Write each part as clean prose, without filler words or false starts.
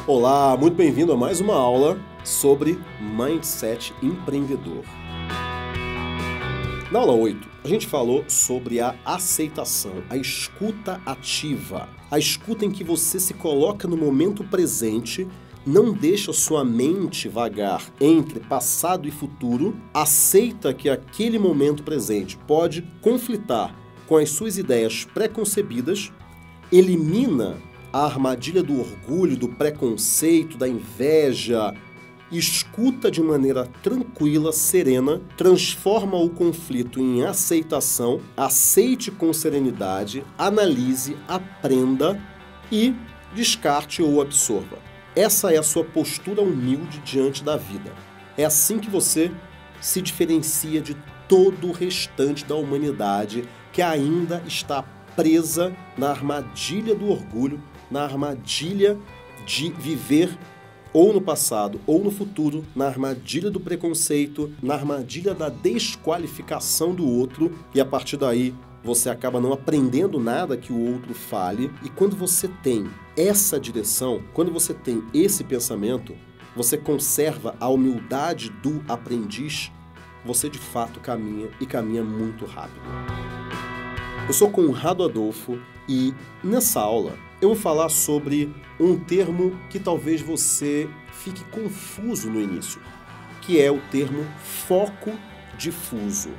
Olá, muito bem-vindo a mais uma aula sobre Mindset Empreendedor. Na aula 8, a gente falou sobre a aceitação, a escuta ativa, a escuta em que você se coloca no momento presente, não deixa sua mente vagar entre passado e futuro, aceita que aquele momento presente pode conflitar com as suas ideias preconcebidas, elimina a armadilha do orgulho, do preconceito, da inveja, escuta de maneira tranquila, serena, transforma o conflito em aceitação, aceite com serenidade, analise, aprenda e descarte ou absorva. Essa é a sua postura humilde diante da vida. É assim que você se diferencia de todo o restante da humanidade que ainda está presa na armadilha do orgulho, na armadilha de viver ou no passado ou no futuro, na armadilha do preconceito, na armadilha da desqualificação do outro, e a partir daí você acaba não aprendendo nada que o outro fale. E quando você tem essa direção, quando você tem esse pensamento, você conserva a humildade do aprendiz, você de fato caminha e caminha muito rápido. Eu sou Conrado Adolfo e nessa aula eu vou falar sobre um termo que talvez você fique confuso no início, que é o termo foco difuso.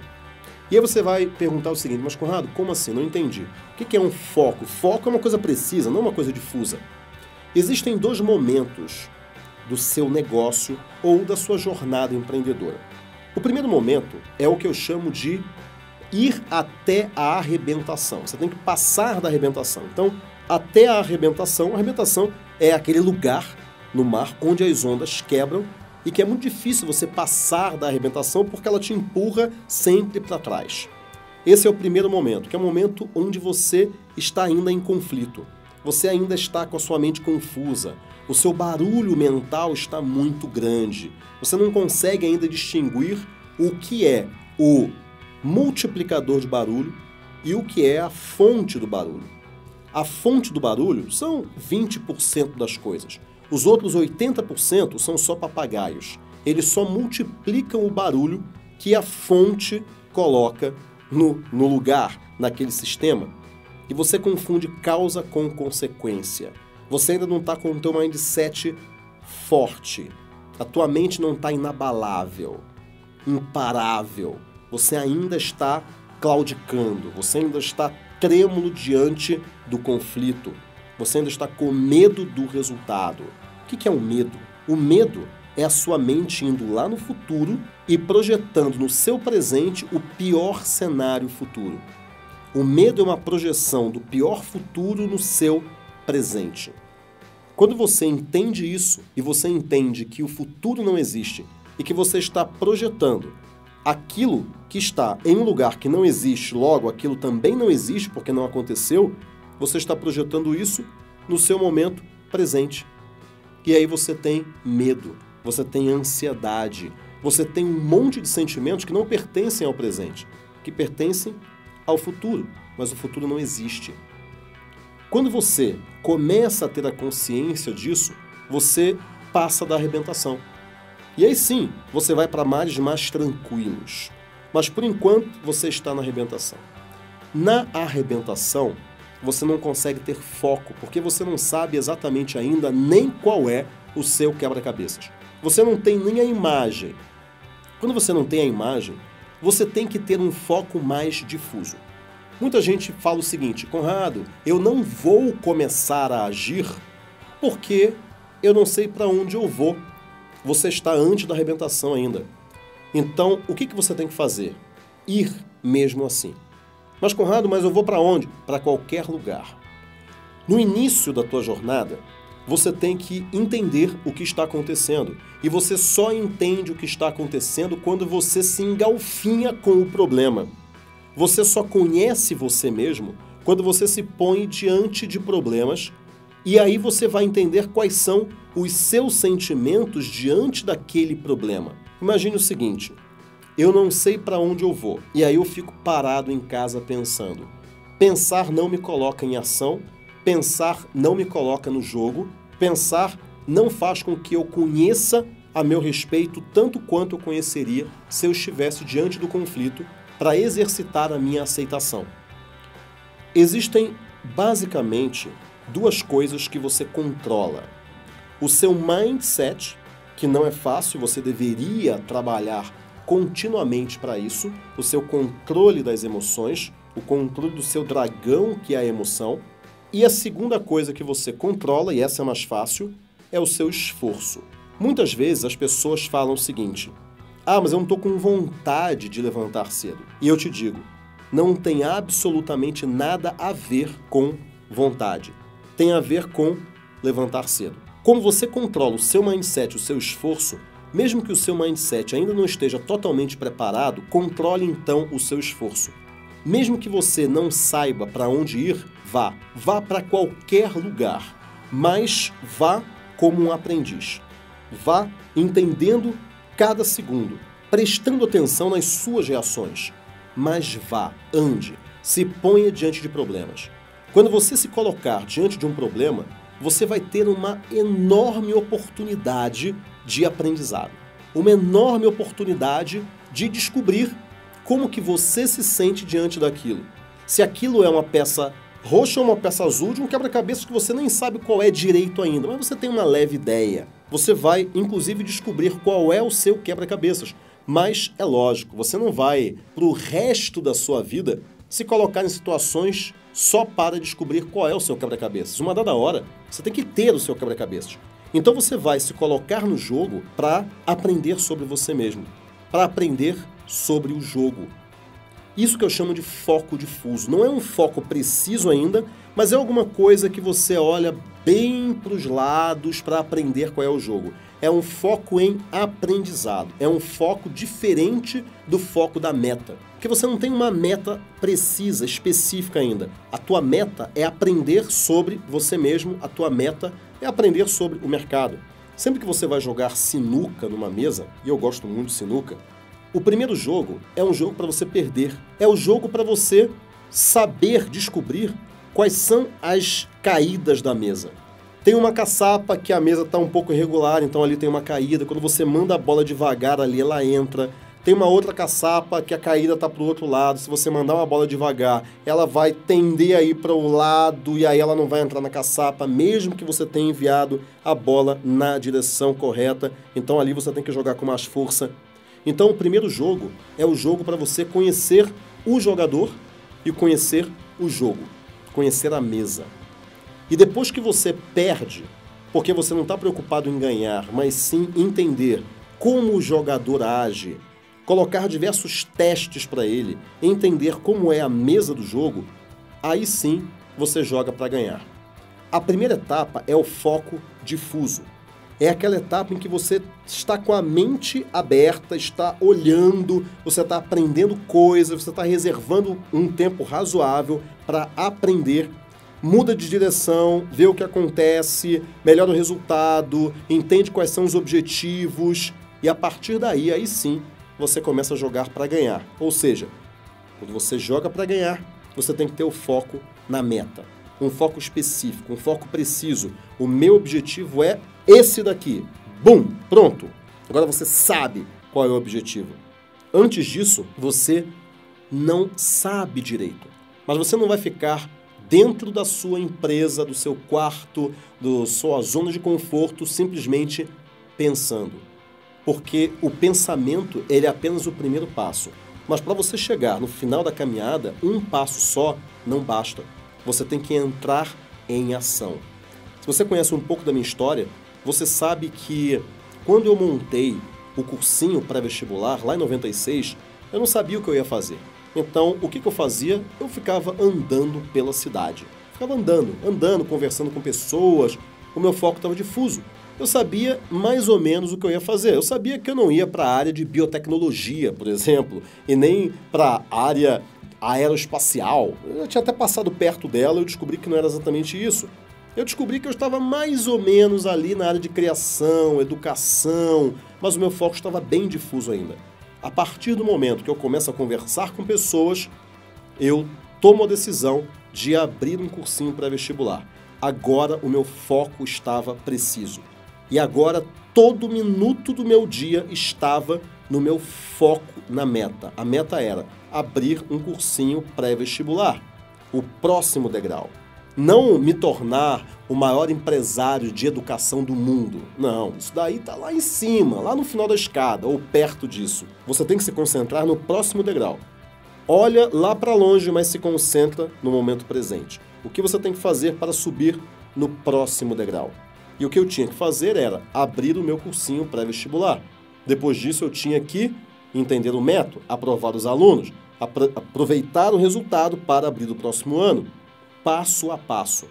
E aí você vai perguntar o seguinte: mas Conrado, como assim? Não entendi. O que é um foco? Foco é uma coisa precisa, não uma coisa difusa. Existem dois momentos do seu negócio ou da sua jornada empreendedora. O primeiro momento é o que eu chamo de ir até a arrebentação. Você tem que passar da arrebentação. Então, até a arrebentação é aquele lugar no mar onde as ondas quebram e que é muito difícil você passar da arrebentação porque ela te empurra sempre para trás. Esse é o primeiro momento, que é o momento onde você está ainda em conflito. Você ainda está com a sua mente confusa. O seu barulho mental está muito grande. Você não consegue ainda distinguir o que é o multiplicador de barulho e o que é a fonte do barulho. A fonte do barulho são 20% das coisas. Os outros 80% são só papagaios. Eles só multiplicam o barulho que a fonte coloca no lugar, naquele sistema. E você confunde causa com consequência. Você ainda não está com o teu mindset forte. A tua mente não está inabalável, imparável. Você ainda está claudicando, você ainda está trêmulo diante do conflito, você ainda está com medo do resultado. O que é o medo? O medo é a sua mente indo lá no futuro e projetando no seu presente o pior cenário futuro. O medo é uma projeção do pior futuro no seu presente. Quando você entende isso e você entende que o futuro não existe e que você está projetando aquilo que está em um lugar que não existe, logo aquilo também não existe porque não aconteceu, você está projetando isso no seu momento presente. E aí você tem medo, você tem ansiedade, você tem um monte de sentimentos que não pertencem ao presente, que pertencem ao futuro, mas o futuro não existe. Quando você começa a ter a consciência disso, você passa da arrebentação. E aí sim, você vai para mares mais tranquilos. Mas por enquanto, você está na arrebentação. Na arrebentação, você não consegue ter foco, porque você não sabe exatamente ainda nem qual é o seu quebra-cabeças. Você não tem nem a imagem. Quando você não tem a imagem, você tem que ter um foco mais difuso. Muita gente fala o seguinte: Conrado, eu não vou começar a agir porque eu não sei para onde eu vou. Você está antes da arrebentação ainda. Então, o que você tem que fazer? Ir mesmo assim. Mas Conrado, mas eu vou para onde? Para qualquer lugar. No início da tua jornada, você tem que entender o que está acontecendo. E você só entende o que está acontecendo quando você se engalfinha com o problema. Você só conhece você mesmo quando você se põe diante de problemas. E aí você vai entender quais são os seus sentimentos diante daquele problema. Imagine o seguinte: eu não sei para onde eu vou, e aí eu fico parado em casa pensando. Pensar não me coloca em ação, pensar não me coloca no jogo, pensar não faz com que eu conheça a meu respeito tanto quanto eu conheceria se eu estivesse diante do conflito para exercitar a minha aceitação. Existem, basicamente, duas coisas que você controla. O seu mindset, que não é fácil, você deveria trabalhar continuamente para isso, o seu controle das emoções, o controle do seu dragão, que é a emoção. E a segunda coisa que você controla, e essa é mais fácil, é o seu esforço. Muitas vezes as pessoas falam o seguinte: ah, mas eu não estou com vontade de levantar cedo. E eu te digo, não tem absolutamente nada a ver com vontade. Tem a ver com levantar cedo. Como você controla o seu mindset, o seu esforço, mesmo que o seu mindset ainda não esteja totalmente preparado, controle então o seu esforço. Mesmo que você não saiba para onde ir, vá. Vá para qualquer lugar, mas vá como um aprendiz. Vá entendendo cada segundo, prestando atenção nas suas reações. Mas vá, ande, se ponha diante de problemas. Quando você se colocar diante de um problema, você vai ter uma enorme oportunidade de aprendizado. Uma enorme oportunidade de descobrir como que você se sente diante daquilo. Se aquilo é uma peça roxa ou uma peça azul de um quebra-cabeça que você nem sabe qual é direito ainda, mas você tem uma leve ideia. Você vai, inclusive, descobrir qual é o seu quebra-cabeças. Mas é lógico, você não vai, para o resto da sua vida, se colocar em situações só para descobrir qual é o seu quebra-cabeças. Uma dada hora, você tem que ter o seu quebra-cabeças. Então você vai se colocar no jogo para aprender sobre você mesmo, para aprender sobre o jogo. Isso que eu chamo de foco difuso. Não é um foco preciso ainda, mas é alguma coisa que você olha bem para os lados para aprender qual é o jogo. É um foco em aprendizado. É um foco diferente do foco da meta. Porque você não tem uma meta precisa, específica ainda. A tua meta é aprender sobre você mesmo. A tua meta é aprender sobre o mercado. Sempre que você vai jogar sinuca numa mesa, e eu gosto muito de sinuca, o primeiro jogo é um jogo para você perder. É o jogo para você saber descobrir quais são as caídas da mesa. Tem uma caçapa que a mesa está um pouco irregular, então ali tem uma caída. Quando você manda a bola devagar ali, ela entra. Tem uma outra caçapa que a caída está para o outro lado. Se você mandar uma bola devagar, ela vai tender a ir para o lado e aí ela não vai entrar na caçapa, mesmo que você tenha enviado a bola na direção correta. Então ali você tem que jogar com mais força. Então o primeiro jogo é o jogo para você conhecer o jogador e conhecer o jogo, conhecer a mesa. E depois que você perde, porque você não está preocupado em ganhar, mas sim entender como o jogador age, colocar diversos testes para ele, entender como é a mesa do jogo, aí sim você joga para ganhar. A primeira etapa é o foco difuso. É aquela etapa em que você está com a mente aberta, está olhando, você está aprendendo coisas, você está reservando um tempo razoável para aprender, muda de direção, vê o que acontece, melhora o resultado, entende quais são os objetivos e a partir daí, aí sim, você começa a jogar para ganhar. Ou seja, quando você joga para ganhar, você tem que ter o foco na meta. Um foco específico, um foco preciso. O meu objetivo é esse daqui. Bum, pronto. Agora você sabe qual é o objetivo. Antes disso, você não sabe direito. Mas você não vai ficar dentro da sua empresa, do seu quarto, da sua zona de conforto, simplesmente pensando. Porque o pensamento, ele é apenas o primeiro passo. Mas para você chegar no final da caminhada, um passo só não basta. Você tem que entrar em ação. Se você conhece um pouco da minha história, você sabe que quando eu montei o cursinho pré-vestibular, lá em 96, eu não sabia o que eu ia fazer. Então, o que eu fazia? Eu ficava andando pela cidade. Ficava andando, conversando com pessoas. O meu foco estava difuso. Eu sabia mais ou menos o que eu ia fazer. Eu sabia que eu não ia para a área de biotecnologia, por exemplo, e nem para a área aeroespacial. Eu tinha até passado perto dela e eu descobri que não era exatamente isso. Eu descobri que eu estava mais ou menos ali na área de criação, educação, mas o meu foco estava bem difuso ainda. A partir do momento que eu começo a conversar com pessoas, eu tomo a decisão de abrir um cursinho pré-vestibular. Agora o meu foco estava preciso. E agora todo minuto do meu dia estava no meu foco na meta. A meta era abrir um cursinho pré-vestibular, o próximo degrau. Não me tornar o maior empresário de educação do mundo. Não, isso daí está lá em cima, lá no final da escada, ou perto disso. Você tem que se concentrar no próximo degrau. Olha lá para longe, mas se concentra no momento presente. O que você tem que fazer para subir no próximo degrau? E o que eu tinha que fazer era abrir o meu cursinho pré-vestibular. Depois disso, eu tinha que entender o método, aprovar os alunos, aproveitar o resultado para abrir o próximo ano, passo a passo.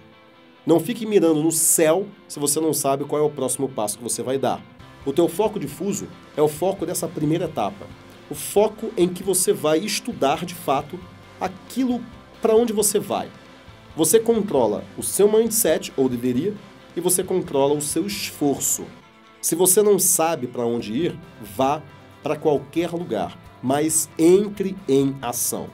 Não fique mirando no céu se você não sabe qual é o próximo passo que você vai dar. O teu foco difuso é o foco dessa primeira etapa. O foco em que você vai estudar de fato aquilo para onde você vai. Você controla o seu mindset, ou deveria, e você controla o seu esforço. Se você não sabe para onde ir, vá para qualquer lugar, mas entre em ação.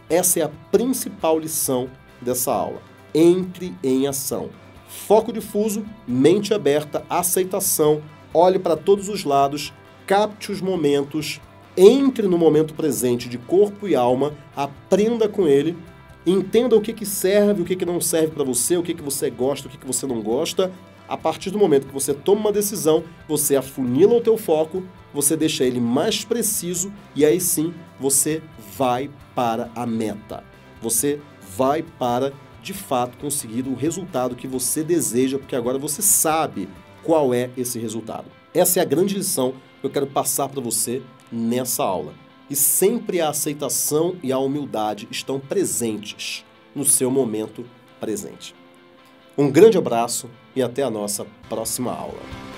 Essa é a principal lição dessa aula. Entre em ação. Foco difuso, mente aberta, aceitação, olhe para todos os lados, capte os momentos, entre no momento presente de corpo e alma, aprenda com ele, entenda o que serve, o que não serve para você, o que você gosta, o que você não gosta. A partir do momento que você toma uma decisão, você afunila o teu foco, você deixa ele mais preciso e aí sim você vai para a meta. Você vai para, de fato, conseguir o resultado que você deseja, porque agora você sabe qual é esse resultado. Essa é a grande lição que eu quero passar para você nessa aula. E sempre a aceitação e a humildade estão presentes no seu momento presente. Um grande abraço e até a nossa próxima aula.